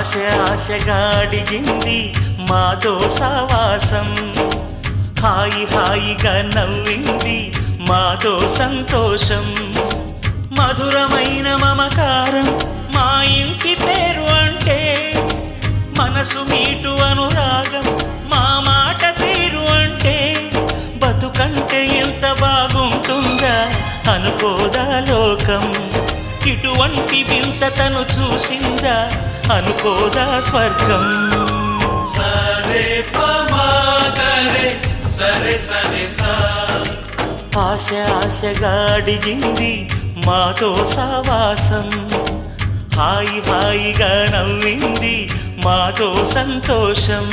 ఆశ ఆశగా అడిగింది మాతో సావాసం, హాయి హాయిగా నవ్వింది మాతో సంతోషం. మధురమైన మమకారం మా ఇంటి పేరు అంటే, మనసు మీటు అనురాగం మా మాట తీరు అంటే, బతుకంటే ఎంత బాగుంటుందా అనుకోదా లోకం. ఇటువంటి వింత తను చూసిందా అనుకోదా స్వర్గం. సరే పమాగరే సరే సరే సా. ఆశ ఆశగా అడిగింది మాతో సావాసం, హాయి హాయిగా నవ్వింది మాతో సంతోషం.